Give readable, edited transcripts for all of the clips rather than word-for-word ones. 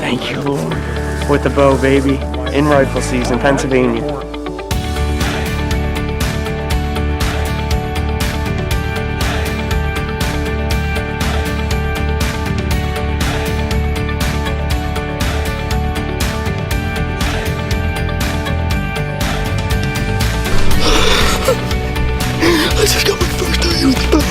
Thank you, Lord. With the bow, baby. In rifle season, Pennsylvania. I just got my first eye with the bow.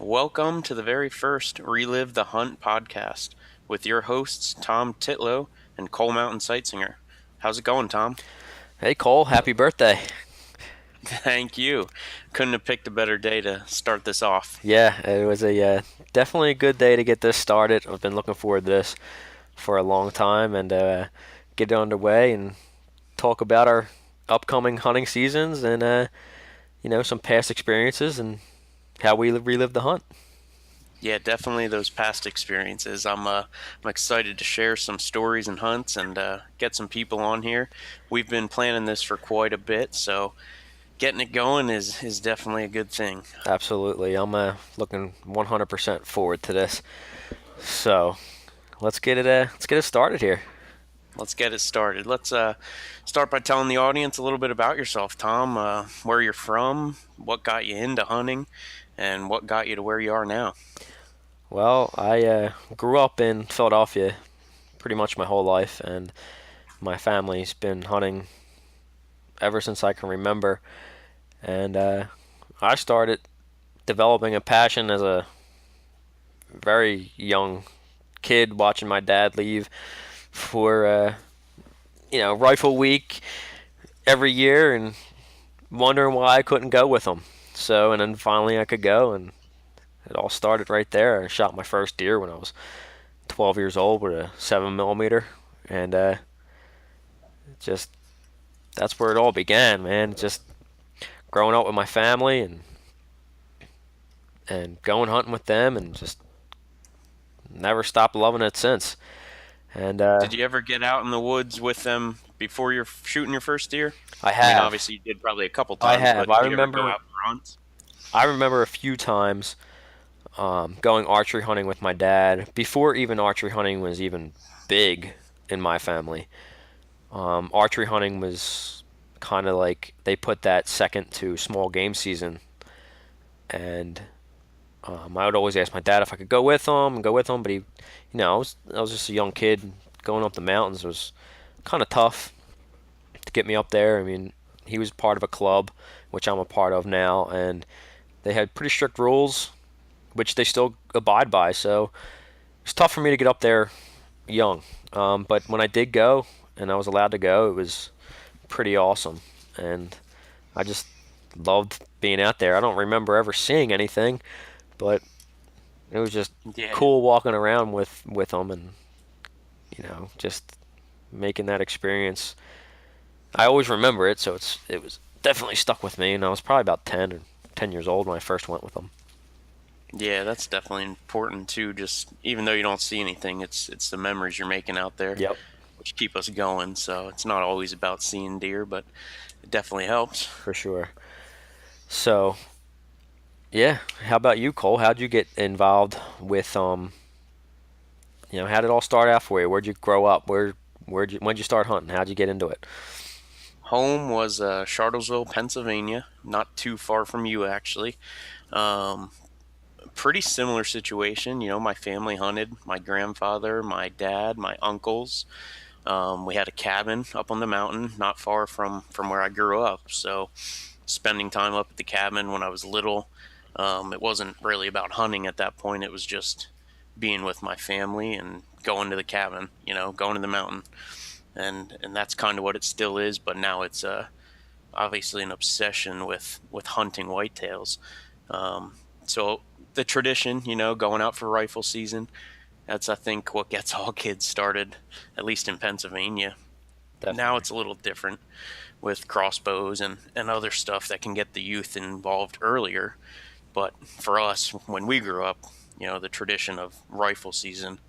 Welcome to the very first Relive the Hunt podcast with your hosts, Tom Titlow and Cole Mountain Seitzinger. How's it going, Tom? Hey, Cole. Happy birthday. Thank you. Couldn't have picked a better day to start this off. Yeah, it was a definitely a good day to get this started. I've been looking forward to this for a long time and get it underway and talk about our upcoming hunting seasons and, some past experiences and how we relive the hunt. Yeah, definitely those past experiences. I'm excited to share some stories and hunts and get some people on here. We've been planning this for quite a bit, so getting it going is definitely a good thing. Absolutely. I'm looking 100% forward to this. So let's get it started here. Let's get it started. Let's start by telling the audience a little bit about yourself, Tom. Where you're from, what got you into hunting, and what got you to where you are now. Well, I grew up in Philadelphia pretty much my whole life, and my family's been hunting ever since I can remember. And I started developing a passion as a very young kid, watching my dad leave for rifle week every year and wondering why I couldn't go with him. So, and then finally I could go, and it all started right there. I shot my first deer when I was 12 years old with a 7mm, and that's where it all began, man. Just growing up with my family and going hunting with them, and just never stopped loving it since. And did you ever get out in the woods with them before you're shooting your first deer? I have. I mean, obviously you did probably a couple times. I have. But did you ever go out for hunts? I remember a few times going archery hunting with my dad before even archery hunting was even big in my family. Archery hunting was kind of like they put that second to small game season, and I would always ask my dad if I could go with him, but he, I was just a young kid. Going up the mountains was kind of tough to get me up there. I mean, he was part of a club, which I'm a part of now, and they had pretty strict rules, which they still abide by. So it's tough for me to get up there young. But when I did go, and I was allowed to go, it was pretty awesome, and I just loved being out there. I don't remember ever seeing anything, but it was just cool walking around with them and, just making that experience. I always remember it, so it was definitely stuck with me, and I was probably about 10 years old when I first went with them. Yeah, that's definitely important too. Just even though you don't see anything, it's the memories you're making out there. Yep. Which keep us going. So it's not always about seeing deer, but it definitely helps. For sure. So, yeah. How about you, Cole? How'd you get involved with how'd it all start out for you? Where'd you grow up? When'd you start hunting? How'd you get into it? Home was Charlottesville, Pennsylvania, not too far from you actually. Pretty similar situation. My family hunted. My grandfather, my dad, my uncles. We had a cabin up on the mountain, not far from where I grew up. So spending time up at the cabin when I was little, it wasn't really about hunting at that point. It was just being with my family and going to the cabin, going to the mountain. And that's kind of what it still is, but now it's obviously an obsession with hunting whitetails. So the tradition, going out for rifle season, that's, I think, what gets all kids started, at least in Pennsylvania. Definitely. Now it's a little different with crossbows and other stuff that can get the youth involved earlier. But for us, when we grew up, the tradition of rifle season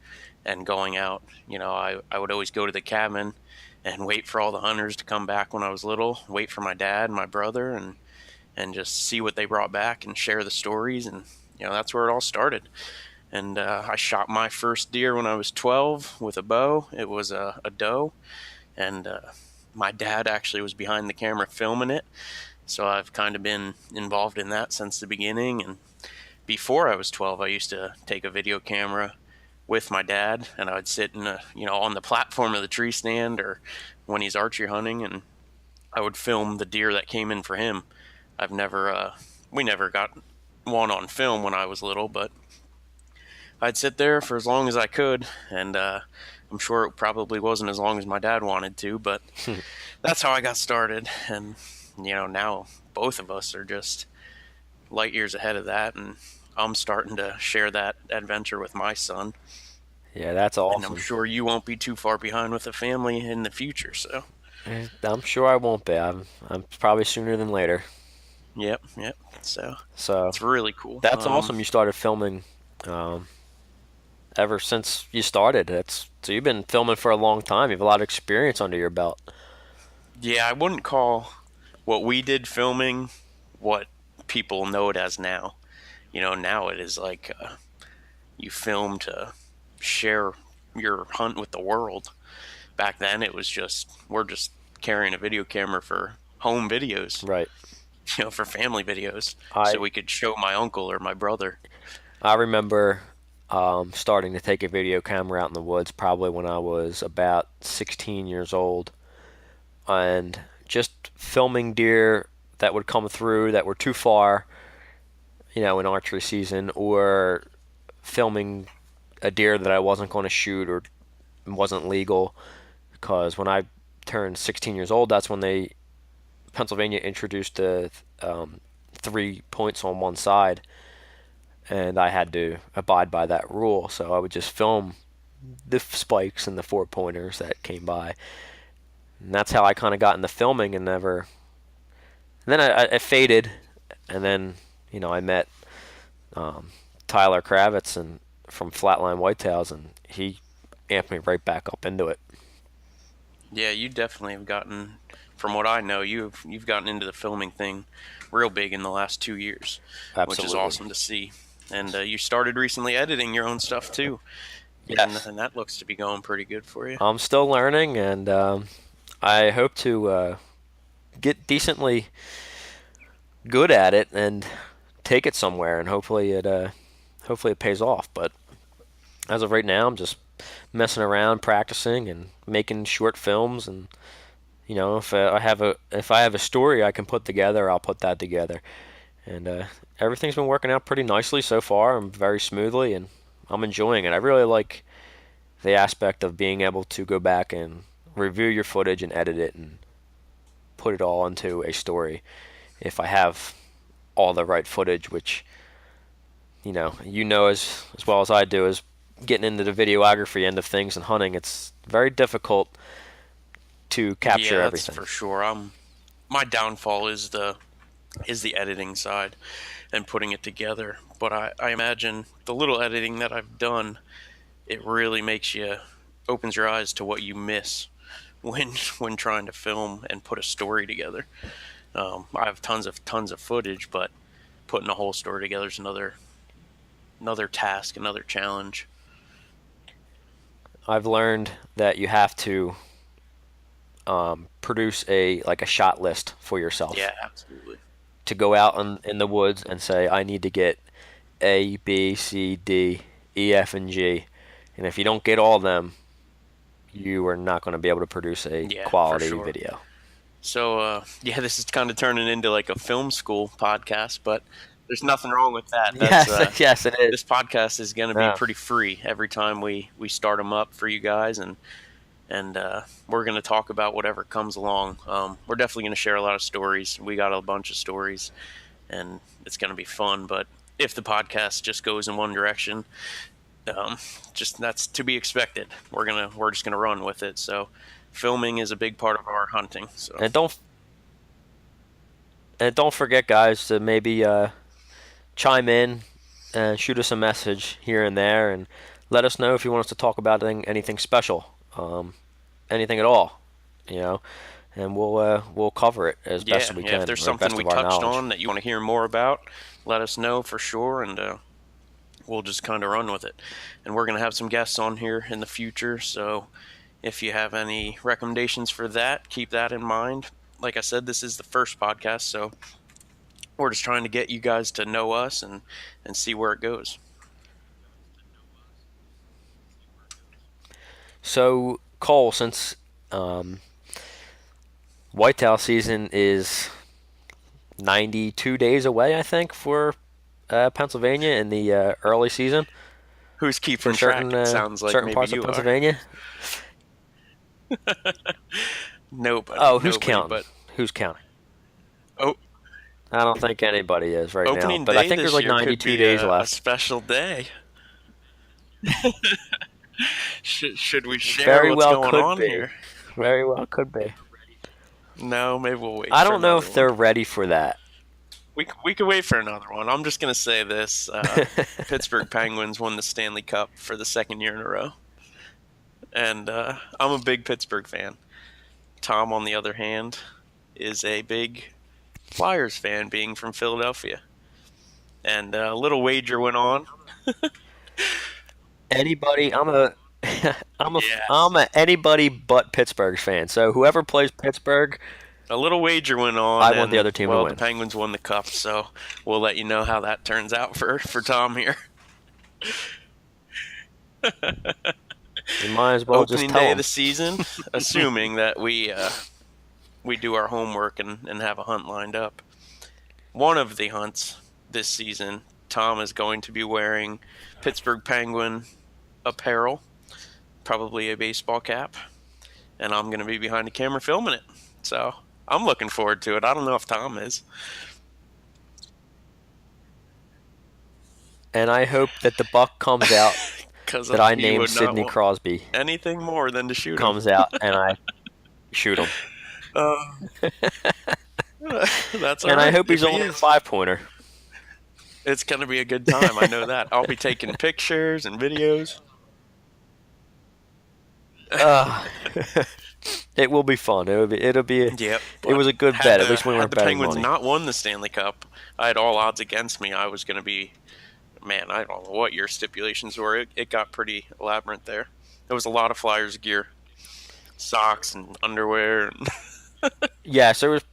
and going out, I would always go to the cabin and wait for all the hunters to come back when I was little, wait for my dad and my brother, and just see what they brought back and share the stories. And that's where it all started. And I shot my first deer when I was 12 with a bow. It was a doe, and my dad actually was behind the camera filming it. So I've kind of been involved in that since the beginning. And before I was 12, I used to take a video camera with my dad, and I would sit on the platform of the tree stand, or when he's archery hunting, and I would film the deer that came in for him. We never got one on film when I was little, but I'd sit there for as long as I could, and I'm sure it probably wasn't as long as my dad wanted to, but that's how I got started. And now both of us are just light years ahead of that, and I'm starting to share that adventure with my son. Yeah, that's And I'm awesome. sure you won't be too far behind with a family in the future. So, I'm sure I won't be. I'm probably sooner than later. yep, yep. So So it's really cool. that's awesome. You started filming um, ever since you started. So you've been filming for a long time. You have a lot of experience under your belt. Yeah, I wouldn't call what we did filming what people know it as now. Now it is like you film to share your hunt with the world. Back then, it was we're just carrying a video camera for home videos, Right. for family videos, so I we could show my uncle or my brother. I remember starting to take a video camera out in the woods probably when I was about 16 years old, and just filming deer that would come through that were too far, in archery season, or filming a deer that I wasn't going to shoot or wasn't legal. Because when I turned 16 years old, that's when Pennsylvania introduced the 3 points on one side, and I had to abide by that rule. So I would just film the spikes and the 4 pointers that came by, and that's how I kind of got into filming. And never. And then I faded, and then I met um, Tyler Kravitz and from Flatline Whitetails, and he amped me right back up into it. Yeah, you definitely have gotten, from what I know, you've gotten into the filming thing real big in the last 2 years, which is Absolutely. awesome to see. And you started recently editing your own stuff too, Yes. and that looks to be going pretty good for you. I'm still learning, and I hope to get decently good at it and take it somewhere, and hopefully it pays off. But as of right now, I'm just messing around, practicing, and making short films. And if I have a story I can put together, I'll put that together. And everything's been working out pretty nicely so far, and very smoothly, and I'm enjoying it. I really like the aspect of being able to go back and review your footage and edit it and put it all into a story. If I have all the right footage, which as well as I do, is getting into the videography end of things and hunting. It's very difficult to capture Yeah, that's everything. for sure. My downfall is the editing side and putting it together. But I imagine the little editing that I've done, it really opens your eyes to what you miss when trying to film and put a story together. I have tons of footage, but putting a whole story together is another task, another challenge. I've learned that you have to produce a shot list for yourself Yeah, absolutely. to go out in the woods and say, I need to get A, B, C, D, E, F, and G. And if you don't get all of them, you are not going to be able to produce a Yeah, for quality sure. video. So, yeah, this is kind of turning into like a film school podcast, but there's nothing wrong with that. Yes, yes, it is. This podcast is going to be Yeah. pretty free every time we start them up for you guys, and we're going to talk about whatever comes along. We're definitely going to share a lot of stories. We got a bunch of stories, and it's going to be fun. But if the podcast just goes in one direction, just that's to be expected. We're just gonna run with it. So, filming is a big part of our hunting. So, And don't forget, guys, to maybe chime in and shoot us a message here and there, and let us know if you want us to talk about anything special, anything at all. you know, and we'll cover it as best Yeah, as we yeah. If can, there's or something best we of our touched knowledge. on that you want to hear more about, let us know for sure, and we'll just kind of run with it. And we're going to have some guests on here in the future, so if you have any recommendations for that, keep that in mind. Like I said, this is the first podcast, so we're just trying to get you guys to know us and see where it goes. So, Cole, since um, whitetail season is 92 days away, I think, for Pennsylvania in the early season Who's for keeping certain track? It sounds like certain maybe parts of you are. Pennsylvania. Nobody, Oh, who's nobody. counting? But Who's counting? oh, I don't think anybody is right now, opening but I day think there's this like year could 92 be days a left. special day. Should we share Very what's well going could on be. here? Very well could be. No, maybe we'll wait I for don't know another if one. they're ready for that. We could wait for another one. I'm just gonna say this: Pittsburgh Penguins won the Stanley Cup for the second year in a row, and I'm a big Pittsburgh fan. Tom, on the other hand, is a big Flyers fan, being from Philadelphia. And a little wager went on. Anybody, Yes. I'm a anybody but Pittsburgh fan. So whoever plays Pittsburgh, A little wager went on, I want the and other team to well, the win. Penguins won the cup, so we'll let you know how that turns out for Tom here. You might as well just Opening tell day of them. the season, assuming that we do our homework and have a hunt lined up. One of the hunts this season, Tom is going to be wearing Pittsburgh Penguin apparel, probably a baseball cap, and I'm going to be behind the camera filming it. So I'm looking forward to it. I don't know if Tom is. And I hope that the buck comes out Because that I he named would not Sidney want Crosby anything more than to shoot him. comes out and I shoot him. Uh, that's all And I right. hope he's if he only a is. 5-pointer. It's going to be a good time. I know that. I'll be taking pictures and videos. Uh, it will be fun. Yep. It was a good bet. At least we Had weren't the betting Penguins money. not won the Stanley Cup, I had all odds against me. I was going to be, man, I don't know what your stipulations were. It got pretty elaborate there. There was a lot of Flyers gear, socks and underwear. Yeah, so it was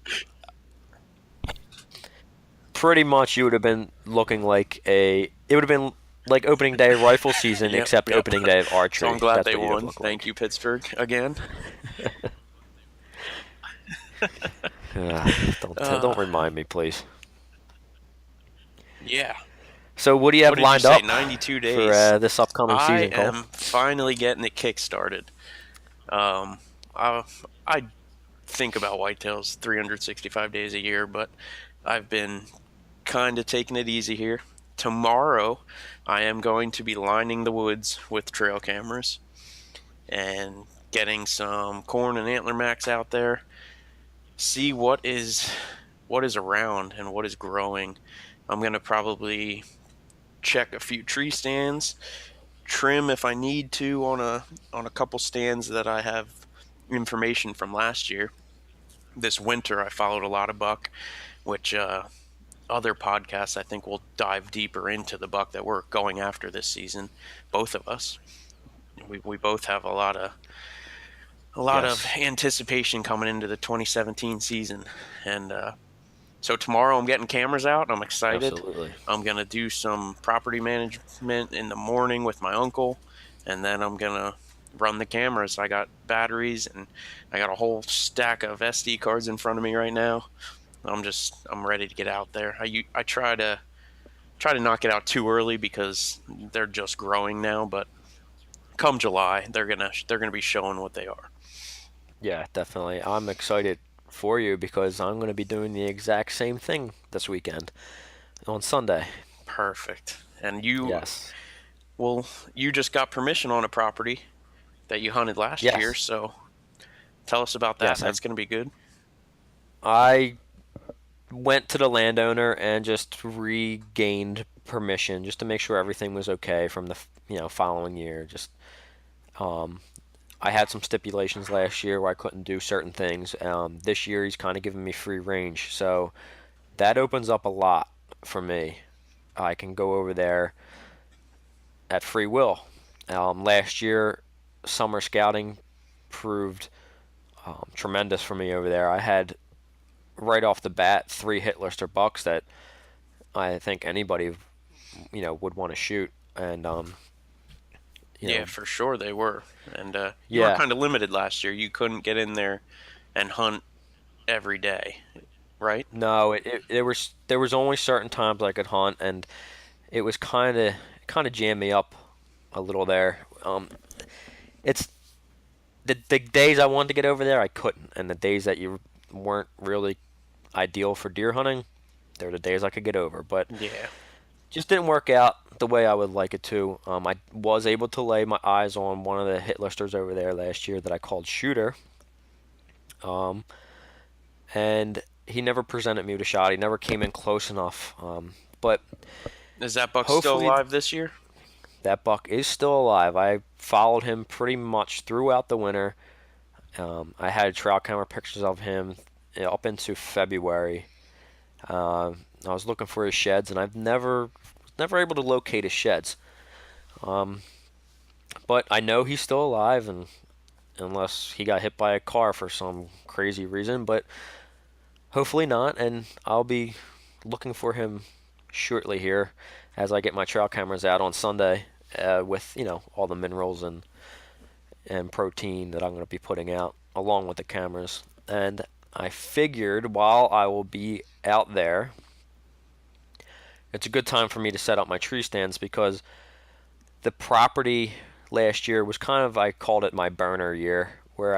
pretty much you would have been looking like it would have been like opening day of rifle season, Yep, except yep. opening day of So archery. I'm glad That's they what you'd have won. looked Thank like. you, Pittsburgh, again. Don't remind me, please. Yeah. So what do you What have did you lined say? up 92 for days. this upcoming I season, Cole? am finally getting it kick-started. I think about whitetails 365 days a year, but I've been kind of taking it easy here. Tomorrow, I am going to be lining the woods with trail cameras and getting some corn and antler max out there. See what is around and what is growing. I'm gonna probably check a few tree stands, trim if I need to on a couple stands that I have information from last year. This winter, I followed a lot of buck, which other podcasts I think will dive deeper into the buck that we're going after this season. Both of us, we both have a lot of Yes. anticipation coming into the 2017 season, and so tomorrow I'm getting cameras out. I'm excited. Absolutely. I'm gonna do some property management in the morning with my uncle, and then I'm gonna run the cameras. I got batteries and I got a whole stack of SD cards in front of me right now. I'm ready to get out there. I try to knock it out too early because they're just growing now, but come July they're gonna be showing what they are. Yeah, definitely. I'm excited for you because I'm going to be doing the exact same thing this weekend on Sunday. Perfect. And Yes. you just got permission on a property that you hunted last Yes. year, so tell us about that. Yes, That's going to be good. I went to the landowner and just regained permission just to make sure everything was okay from the following year. Just um, I had some stipulations last year where I couldn't do certain things. This year he's kind of giving me free range, so that opens up a lot for me. I can go over there at free will. Last year, summer scouting proved tremendous for me over there. I had right off the bat 3 hit lister bucks that I think anybody would want to shoot, and you Yeah, know for sure they were. And you were yeah. kind of limited last year. You couldn't get in there and hunt every day, right? No, there was only certain times I could hunt, and it was kind of jammed me up a little there. It's the days I wanted to get over there, I couldn't, and the days that you weren't really ideal for deer hunting, they're the days I could get over. But Yeah. just didn't work out the way I would like it to. I was able to lay my eyes on one of the hit listers over there last year that I called Shooter, um, and he never presented me with a shot. He never came in close enough. But Is that buck still hopefully alive this year? that buck is still alive. I followed him pretty much throughout the winter. I had trail camera pictures of him up into February. I was looking for his sheds, and I've never able to locate his sheds. Um, but I know he's still alive, and unless he got hit by a car for some crazy reason, but hopefully not. And I'll be looking for him shortly here as I get my trail cameras out on Sunday with all the minerals and protein that I'm going to be putting out along with the cameras. And I figured while I will be out there, it's a good time for me to set up my tree stands because the property last year was kind of, I called it my burner year, where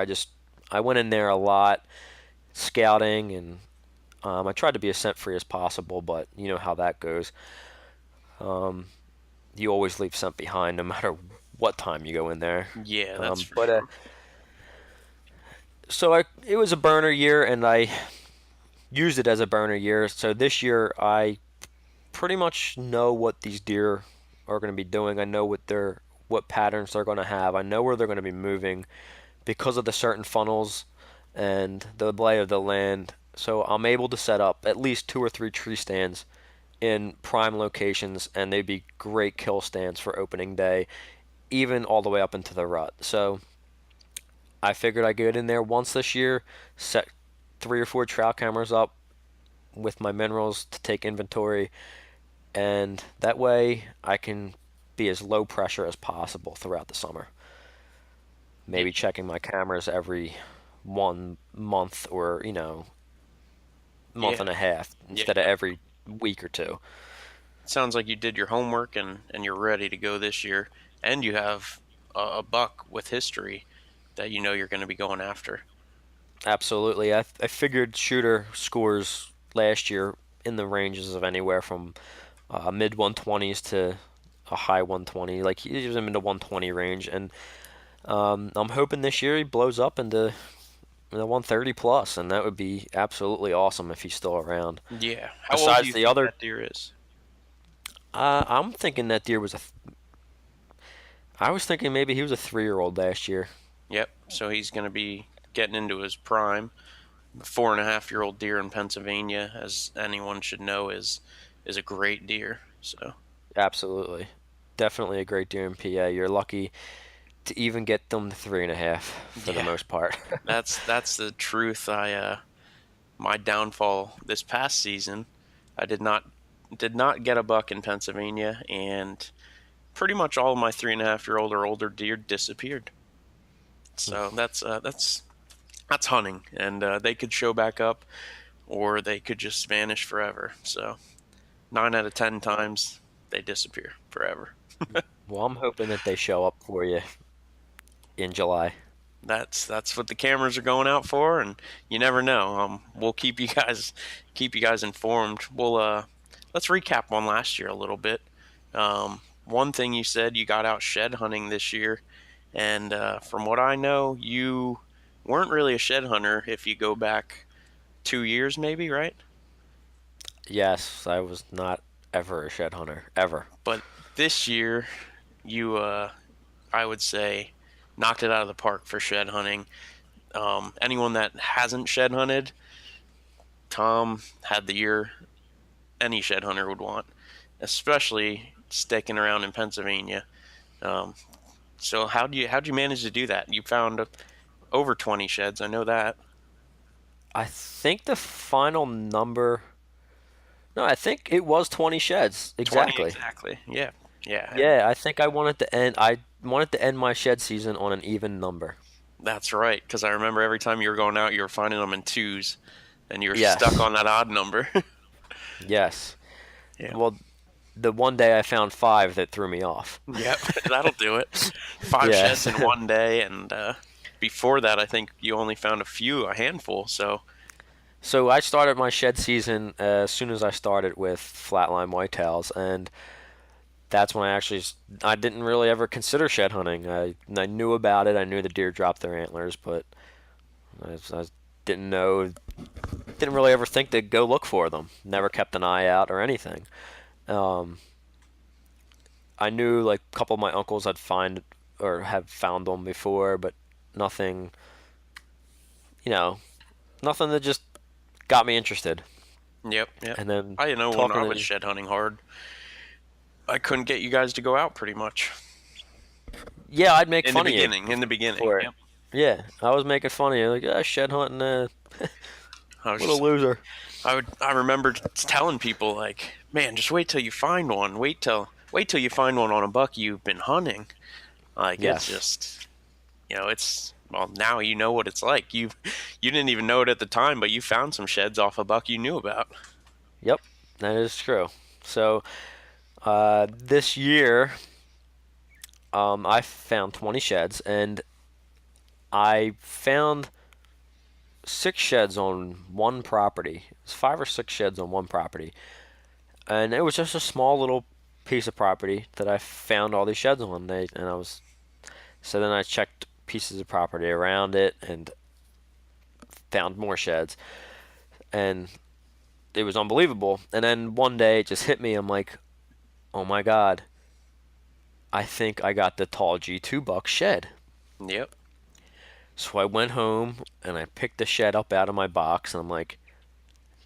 I went in there a lot scouting, and I tried to be as scent free as possible, but you know how that goes. Um, you always leave scent behind no matter what time you go in there. Yeah, that's for But sure. so it was a burner year, and I used it as a burner year. So this year I pretty much know what these deer are going to be doing. I know what patterns they're going to have. I know where they're going to be moving because of the certain funnels and the lay of the land. So I'm able to set up at least 2 or 3 tree stands in prime locations, and they'd be great kill stands for opening day, even all the way up into the rut. So I figured I'd get in there once this year, set 3 or 4 trail cameras up with my minerals to take inventory, and that way I can be as low pressure as possible throughout the summer. Yeah, Maybe checking my cameras every 1 month or month yeah, and a half yeah. instead of every week or two. Sounds like you did your homework and you're ready to go this year, and you have a buck with history that you know you're going to be going after. Absolutely. I figured Shooter scores last year in the ranges of anywhere from mid 120s to a high 120. Like he was in the 120 range, and I'm hoping this year he blows up into the 130 plus, and that would be absolutely awesome if he's still around. Yeah. How old do Besides you the think other, that deer is? I'm thinking that deer was I was thinking maybe he was a 3-year-old last year. Yep. So he's going to be getting into his prime. The 4.5-year-old deer in Pennsylvania, as anyone should know, is a great deer. So Absolutely, definitely a great deer in PA. You're lucky to even get them to 3.5 for the yeah, most part. that's the truth. My downfall this past season, I did not get a buck in Pennsylvania, and pretty much all of my 3.5-year-old or older deer disappeared. So that's hunting, and they could show back up, or they could just vanish forever. So 9 out of 10 times they disappear forever. Well, I'm hoping that they show up for you in July. That's what the cameras are going out for, and you never know. We'll keep you guys informed. Let's recap on last year a little bit. One thing you said, you got out shed hunting this year, and from what I know, you weren't really a shed hunter if you go back 2 years, maybe, right? Yes, I was not ever a shed hunter ever. But this year, you I would say knocked it out of the park for shed hunting. Anyone that hasn't shed hunted, Tom had the year any shed hunter would want, especially sticking around in Pennsylvania. Um, so how'd you manage to do that? You found over 20 sheds. I know that. I think the final number. No, I think it was 20 sheds 20 exactly. exactly. Yeah. Yeah. Yeah, I think I wanted to end. I wanted to end my shed season on an even number. That's right. Because I remember every time you were going out, you were finding them in twos, and you were stuck Yes, on that odd number. yes. Yeah. Well, the one day I found five that threw me off. Yep. That'll do it. Five sheds Yes. in one day, and before that, I think you only found a handful. So So I started my shed season as soon as I started with flatline whitetails, and that's when I didn't really ever consider shed hunting. I knew about it. I knew the deer dropped their antlers, but I didn't know, didn't really ever think to go look for them. Never kept an eye out or anything. Um, I knew like a couple of my uncles had find or have found them before, but nothing, you know, nothing that just got me interested. yep, yep. And then I know when talking I was to, shed hunting hard, I couldn't get you guys to go out pretty much yeah, I'd make in the fun of you beginning. In the beginning, for it. yep. Yeah, I was making fun of you, like, shed hunting, I was what a just loser. I remember telling people like, man, just wait till you find one. Wait till you find one on a buck you've been hunting. Like it's Yes. just it's well now you know what it's like. You didn't even know it at the time, but you found some sheds off a buck you knew about. Yep, that is true. So, this year, I found 20 sheds, and I found six sheds on one property. It's five or six sheds on one property, and it was just a small little piece of property that I found all these sheds on. So then I checked pieces of property around it and found more sheds, and it was unbelievable. And then one day it just hit me. I'm like, oh my god, I think I got the tall G2 buck shed. Yep. So I went home and I picked the shed up out of my box, and I'm like,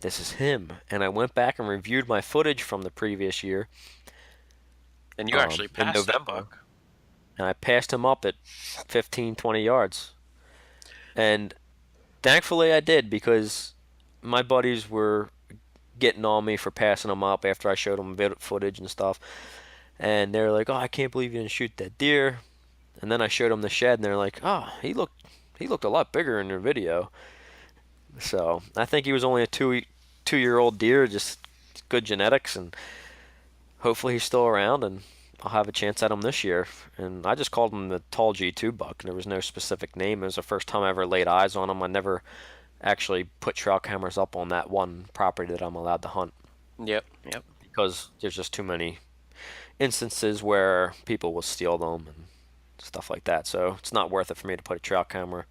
this is him. And I went back and reviewed my footage from the previous year, And you actually in passed that November, buck. and I passed him up at 15, 20 yards. And thankfully I did, because my buddies were getting on me for passing him up after I showed them footage and stuff. And they're like, "Oh, I can't believe you didn't shoot that deer." And then I showed them the shed, and they're like, "Oh, he looked a lot bigger in your video." So I think he was only a two-year old deer, just good genetics, and hopefully he's still around, and I'll have a chance at him this year. And I just called him the tall G2 buck. There was no specific name. It was the first time I ever laid eyes on him. I never actually put trail cameras up on that one property that I'm allowed to hunt, Yep. Yep. because there's just too many instances where people will steal them and stuff like that. So it's not worth it for me to put a trail camera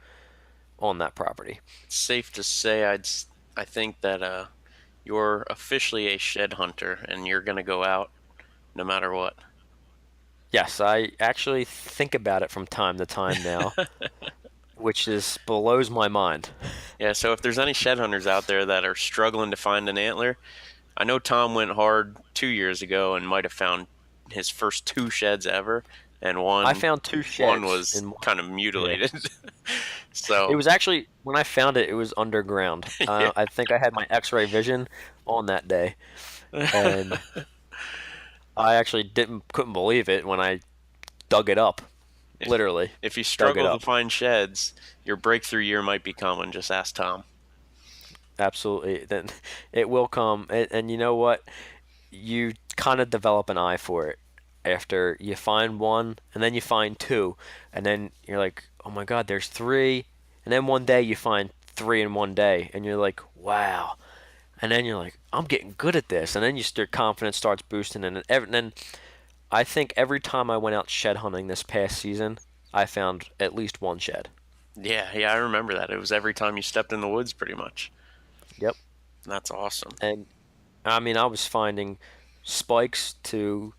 on that property. It's safe to say I think that you're officially a shed hunter and you're gonna go out no matter what. Yes, I actually think about it from time to time now, which is blows my mind. Yeah, so if there's any shed hunters out there that are struggling to find an antler, I know Tom went hard 2 years ago and might have found his first two sheds ever, and I one found two one sheds was in kind of yeah. mutilated. It So was actually, when I found it, it was underground. yeah. I think I had my X-ray vision on that day, and I actually couldn't believe it when I dug it up. if Literally if you dug it struggle to up. find sheds, your breakthrough year might be coming. Just ask Tom. Absolutely. Then it will come, and you know what? You kind of develop an eye for it after you find one, and then you find two, and then you're like, oh my God, there's three, and then one day you find three in one day, and you're like, wow, and then you're like, I'm getting good at this, and then your confidence starts boosting, and then I think every time I went out shed hunting this past season, I found at least one shed. Yeah, yeah, I remember that. It was every time you stepped in the woods, pretty much. Yep. That's awesome. And I mean, I was finding spikes to.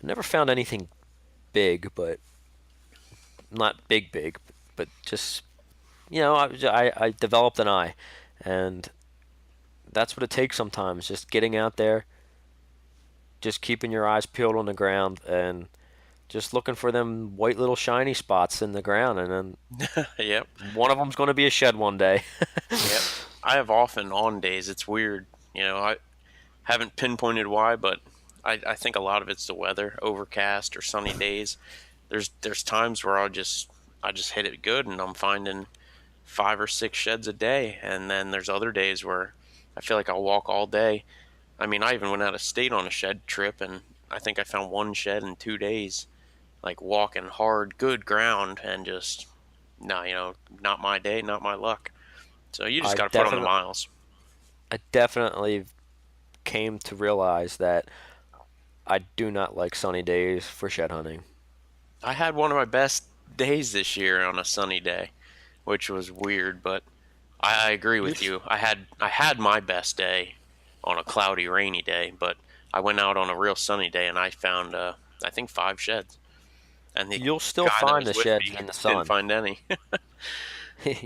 I never found anything big, but not big, but just I developed an eye, and that's what it takes sometimes. Just getting out there, just keeping your eyes peeled on the ground, and just looking for them white little shiny spots in the ground, and then Yep. one of them's going to be a shed one day. Yep. I have off and on days. It's weird. I haven't pinpointed why, but I think a lot of it's the weather, overcast or sunny days. There's times where I just hit it good and I'm finding 5 or 6 sheds a day, and then there's other days where I feel like I'll walk all day. I mean, I even went out of state on a shed trip, and I think I found one shed in 2 days, like walking hard, good ground, and just no, not my day, not my luck. So you just I got to put on the definitely, miles. I definitely came to realize that I do not like sunny days for shed hunting. I had one of my best days this year on a sunny day, which was weird, but I agree You're with you. I had my best day on a cloudy, rainy day, but I went out on a real sunny day and I found I think 5 sheds, and the You'll still guy that find was the with sheds me in the didn't sun. find any.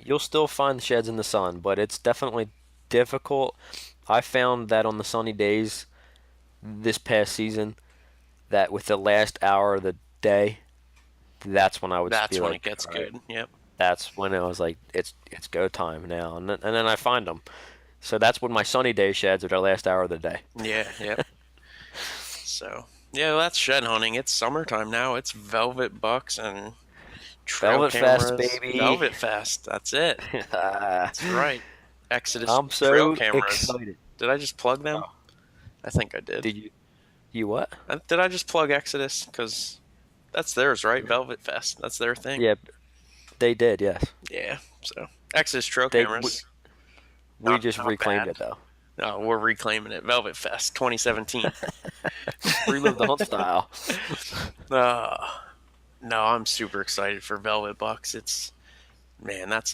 You'll still find the sheds in the sun, but it's definitely difficult. I found that on the sunny days this past season, that with the last hour of the day, that's when I would That's be when it like, gets all right, good. Yep. that's when I was like, it's go time now, and then I find them. So that's when my sunny day sheds are the last hour of the day. Yeah. Yep. So yeah, that's shed hunting. It's summertime now. It's velvet bucks and trail Velvet Fest, cameras. baby. Velvet Fest. That's it. That's right. Exodus I'm trail so cameras. excited. Did I just plug them? Oh, I think I did. did you what? Did I just plug Exodus? Because that's theirs, right? Velvet Fest. That's their thing. Yeah, they did. Yes, Yeah. So Exodus trail they cameras. we Not just not reclaimed bad. it though. No, we're reclaiming it. Velvet Fest 2017. Relive the hunt style. Uh, no, I'm super excited for Velvet Bucks. It's man, that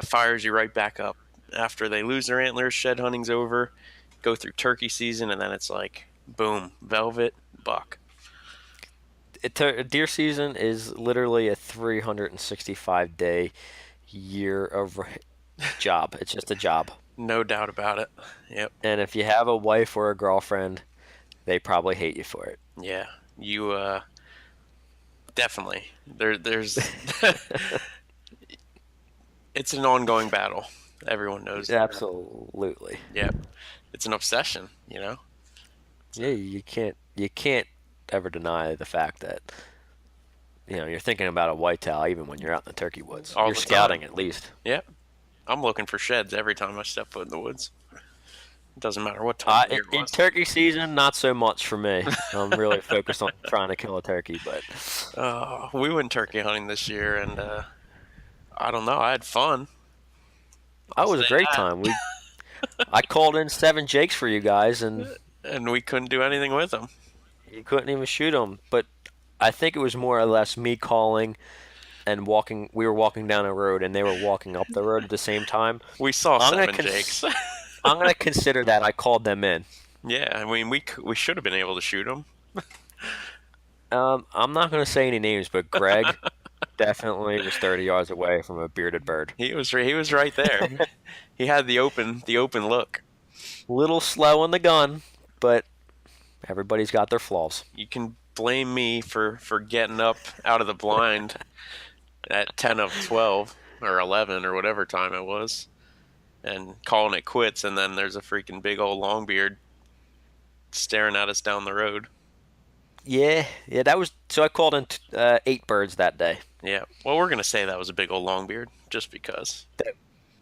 fires you right back up after they lose their antlers. Shed hunting's over. Go through turkey season, and then it's like boom, Velvet Buck. Deer season is literally a 365-day year of job. It's just a job. No doubt about it. Yep. And if you have a wife or a girlfriend, they probably hate you for it. Yeah. You definitely there's it's an ongoing battle. Everyone knows that. Absolutely. Yep. It's an obsession. Yeah, you can't ever deny the fact that you're thinking about a whitetail even when you're out in the turkey woods. All You're the scouting time. at least. Yep. I'm looking for sheds every time I step foot in the woods. It doesn't matter what time of In, year it in was. turkey season, not so much for me. I'm really focused on trying to kill a turkey, but We went turkey hunting this year, and I don't know. I had fun. that I'll was a say great that. time. I called in 7 jakes for you guys, and And we couldn't do anything with them. you couldn't even shoot them. But I think it was more or less me calling and walking. We were walking down a road, and they were walking up the road at the same time. We saw I'm gonna 7 jakes. I'm gonna consider that I called them in. Yeah, I mean we should have been able to shoot them. I'm not gonna say any names, but Greg definitely was 30 yards away from a bearded bird. He was right there. He had the open look. Little slow on the gun, but everybody's got their flaws. You can blame me for getting up out of the blind at 10 of 12 or 11 or whatever time it was, and calling it quits, and then there's a freaking big old longbeard staring at us down the road. Yeah, that was so. I called in 8 birds that day. Yeah, well, we're gonna say that was a big old longbeard just because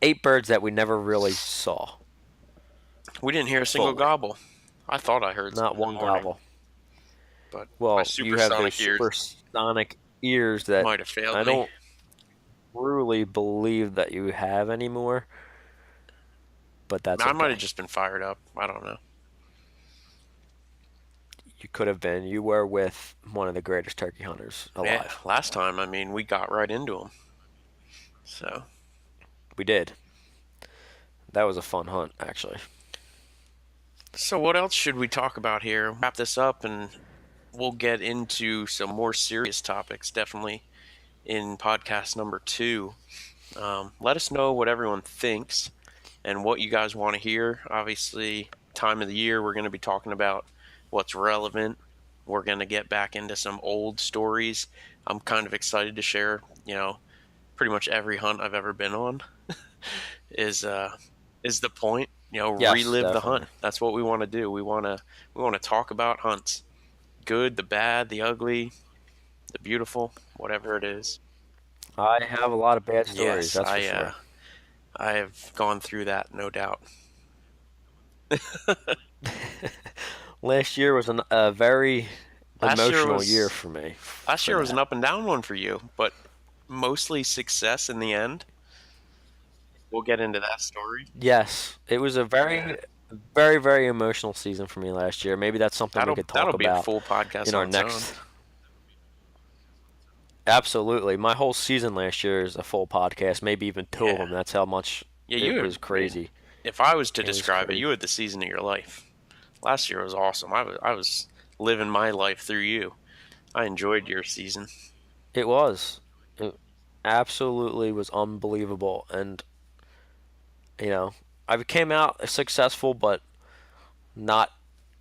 8 birds that we never really saw. we didn't hear a single Fully. gobble. I thought I heard some Not in the one morning, gobble. but my Well, you have those supersonic ears supersonic ears that might have failed I me. don't really believe that you have anymore, but that's I might have okay. just been fired up. I don't know. You could have been. You were with one of the greatest turkey hunters Yeah, alive. last time, I mean, we got right into them. So, We did. That was a fun hunt, actually. so what else should we talk about here? Wrap this up, and we'll get into some more serious topics. Definitely in podcast number 2. Let us know what everyone thinks and what you guys want to hear. Obviously, time of the year, we're going to be talking about what's relevant. We're going to get back into some old stories. I'm kind of excited to share, pretty much every hunt I've ever been on is the point. Yes, Relive the definitely. hunt. That's what we want to do. We want to talk about hunts. Good, the bad, the ugly, the beautiful, whatever it is. I have a lot of bad stories, Yes, that's for sure. I have gone through that, no doubt. Last year was a very Last year emotional year was for me last for year was an that. up and down one for you, but mostly success in the end. We'll get into that story. Yes, it was a very emotional season for me last year. Maybe that's something we could That'll talk be a about full podcast in on our its own. next. Absolutely. My whole season last year is a full podcast, maybe even two of Yeah, them. That's how much yeah. it You was had, I mean, crazy. if I was to It was describe it, you crazy. had the season of your life. Last year was awesome. I was living my life through you. I enjoyed your season. It was. It absolutely was unbelievable. And, you know, I came out successful, but not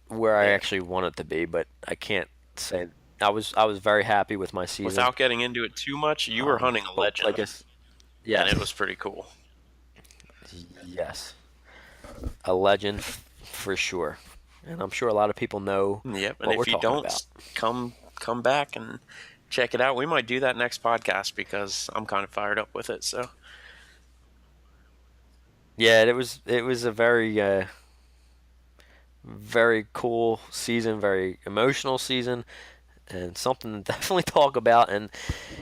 where I Yeah. actually wanted to be. But I can't say I was very happy with my season. Without getting into it too much, you were hunting a But I legend, guess and it yes, was pretty cool. yes, a legend for sure. And I'm sure a lot of people know Yep. And what we're if you talking don't, about. come back and check it out. We might do that next podcast because I'm kind of fired up with it. So Yeah, it was a very cool season, very emotional season, and something to definitely talk about. And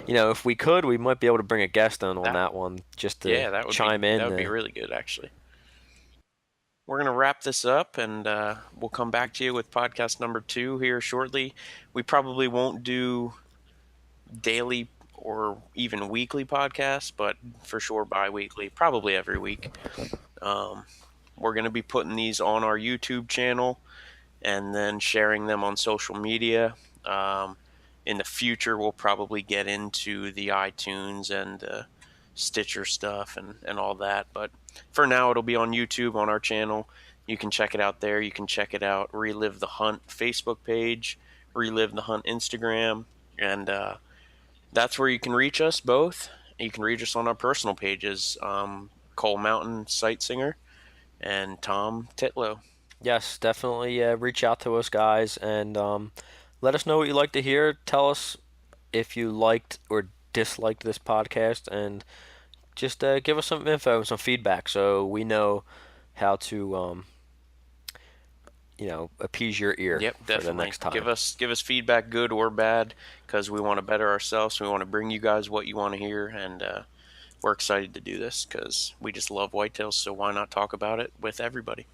if we could, we might be able to bring a guest on that that one just to yeah, chime that in. would be really good actually. We're gonna wrap this up, and we'll come back to you with podcast number 2 here shortly. We probably won't do daily or even weekly podcasts, but for sure bi-weekly, probably every week. Um, we're going to be putting these on our YouTube channel and then sharing them on social media. Um, in the future, we'll probably get into the iTunes and Stitcher stuff and all that. But for now, it'll be on YouTube on our channel. You can check it out there. You can check it out. Relive the Hunt Facebook page, Relive the Hunt Instagram, and that's where you can reach us both. You can reach us on our personal pages, Cole Mountain Sightsinger and Tom Titlow. Yes, definitely reach out to us, guys, and let us know what you'd like to hear. Tell us if you liked or disliked this podcast, and just give us some info, some feedback, so we know how to appease your ear Yep, for the definitely. next time. Give us feedback, good or bad, because we want to better ourselves. We want to bring you guys what you want to hear, and we're excited to do this because we just love whitetails. So why not talk about it with everybody?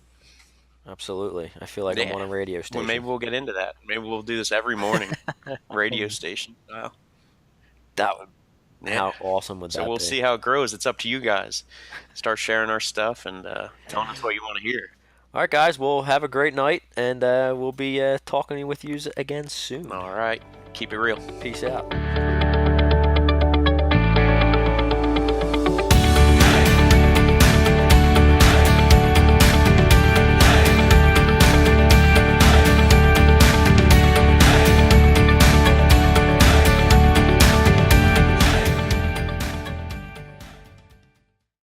Absolutely. I feel like I'm on Yeah. a radio Well, maybe station. we'll get into that. Maybe we'll do this every morning, radio station style. That would, Yeah. how awesome would So that we'll be? see how it grows. It's up to you guys. Start sharing our stuff and telling us what you want to hear. All right, guys. Well, have a great night, and we'll be talking with you again soon. All right. Keep it real. Peace out.